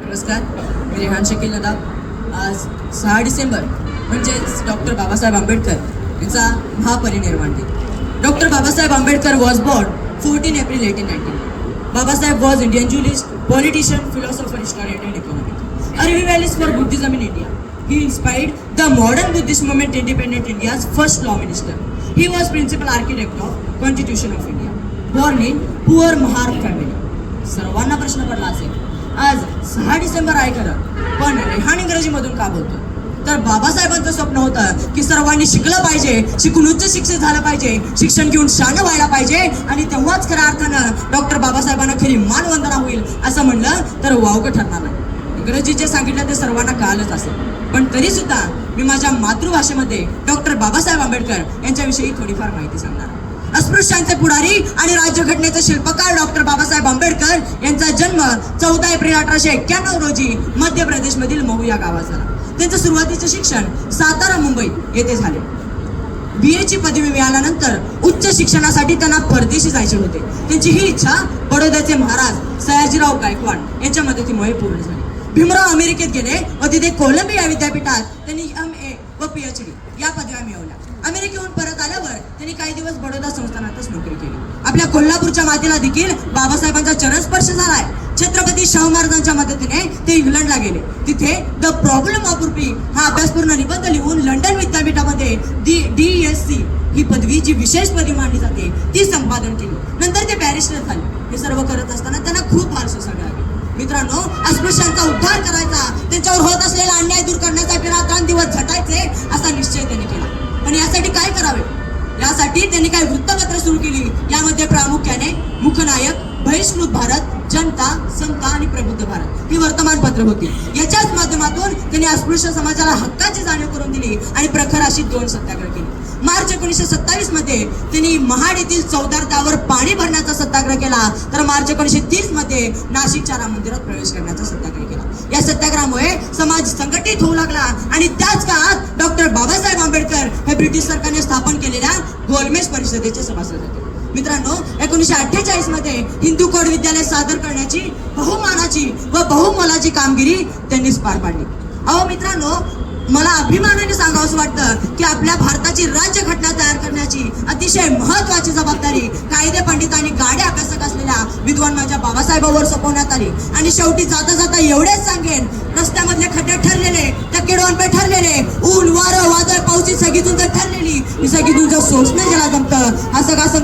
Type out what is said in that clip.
नमस्कार, मी रेहान शकील नदाब. आज 6 डिसेंबर म्हणजेच डॉक्टर बाबासाहेब आंबेडकर यांचा महापरिनिर्वाण दिन. Doctor Babasaheb Ambedkar was born 14 April 1819. Babasaheb was Indian Jewish politician, philosopher, historian and economist. A revivalist for Buddhism in India. He inspired the modern Buddhist movement, independent India's first law minister. He was principal architect of Constitution of India. Born in poor Mahar family. सर्वांना प्रश्न पडला असेल, आज 6 डिसेंबर आहे खरं, पण रेहान इंग्रजीमधून का बोलतो? तर बाबासाहेबांचं स्वप्न होतं की सर्वांनी शिकलं पाहिजे, शिकून उच्च शिक्षित झालं पाहिजे, शिक्षण घेऊन शान व्हायला पाहिजे आणि तेव्हाच खऱ्या अर्थानं डॉक्टर बाबासाहेबांना खरी मानवंदना होईल असं म्हणलं तर वावगं ठरणार नाही. इंग्रजी जे सांगितलं ते सर्वांना कळालंच असेल, पण तरी सुद्धा मी माझ्या मातृभाषेमध्ये डॉक्टर बाबासाहेब आंबेडकर यांच्याविषयी थोडीफार माहिती सांगणार. अस्पृश्यांचे पुढारी आणि राज्यघटनेचे शिल्पकार डॉक्टर बाबासाहेब आंबेडकर यांचा जन्म 14 एप्रिल 1891 रोजी मध्य प्रदेशमधील महू या गावात झाला. त्यांचं सुरुवातीचे शिक्षण सातारा मुंबई येथे झाले. BA ची पदवी मिळाल्यानंतर उच्च शिक्षणासाठी त्यांना परदेशी जायचे होते. त्यांची ही इच्छा बडोद्याचे महाराज सयाजीराव गायकवाड यांच्या मदतीमुळे पूर्ण झाली. भीमराव अमेरिकेत गेले व तिथे कोलंबिया विद्यापीठात त्यांनी MA व PhD या पदव्या मिळवल्या. अमेरिकेहून परत आल्यावर त्यांनी काही दिवस बडोदा संस्थानातच नोकरी केली. आपल्या कोल्हापूरच्या मातीला देखील बाबासाहेबांचा चरणस्पर्श झालाय. छत्रपती शाहू महाराजांच्या मदतीने ते इंग्लंडला गेले. तिथे द प्रॉब्लेम ऑफ रुपी हा अभ्यासपूर्ण निबंध लिहून लंडन विद्यापीठामध्ये DSc ही पदवी जी विशेष पदवी मानली जाते ती संपादन केली. नंतर ते बॅरिस्टर झाले. हे सर्व करत असताना त्यांना खूप फार सोसावे लागले. मित्रांनो, अस्पृश्यांचा उद्धार करायचा, त्यांच्यावर होत असलेला अन्याय दूर करण्यासाठी रात्रंदिवस झटायचे असा निश्चय त्यांनी केला. पण यासाठी काय करावे? यासाठी त्यांनी काही वृत्तपत्र सुरू केली. यामध्ये प्रामुख्याने मुखनायक, बहिष्कृत भारत, जनता, समता आणि प्रबुद्ध भारत ही वर्तमानपत्र होती. याच्याच माध्यमातून त्यांनी अस्पृश्य समाजाला हक्काची जाणीव करून दिली आणि प्रखर अशी 2 सत्याग्रह केले. मार्च 1927 मध्ये त्यांनी महाड येथील चौदार पाणी भरण्याचा सत्याग्रह केला. तर मार्च 1930 मध्ये नाशिकच्या राम मंदिरात प्रवेश करण्याचा सत्याग्रह केला. या सत्याग्रहामुळे समाज संघटित होऊ लागला आणि त्याच काळात डॉक्टर बाबासाहेब आंबेडकर हे ब्रिटिश सरकारने स्थापन केलेल्या गोलमेज परिषदेचे सभासद होते. मित्रांनो, 1948 मध्ये हिंदू कोड विद्यालय सादर करण्याची बहुमानाची व बहुमोलाची कामगिरी त्यांनीच पार पाडली. अहो मित्रांनो, मला अभिमानाने सांगावंसं वाटतं की आपल्या भारताची राज्यघटना तयार करण्याची अतिशय महत्वाची जबाबदारी कायदे पंडित आणि गाडे अभ्यासक असलेल्या विद्वान माझ्या बाबासाहेबांवर सोपवण्यात आली. आणि शेवटी जाता जाता एवढेच सांगेन, रस्त्यामधले खड्डे ठरलेले, टक्के डोंबे ठरलेले, ऊन वारं वादळ पावसी सगळी तुमचं ठरलेली, ही सगळी तुमचं सोसणं ज्याला जमतं असं का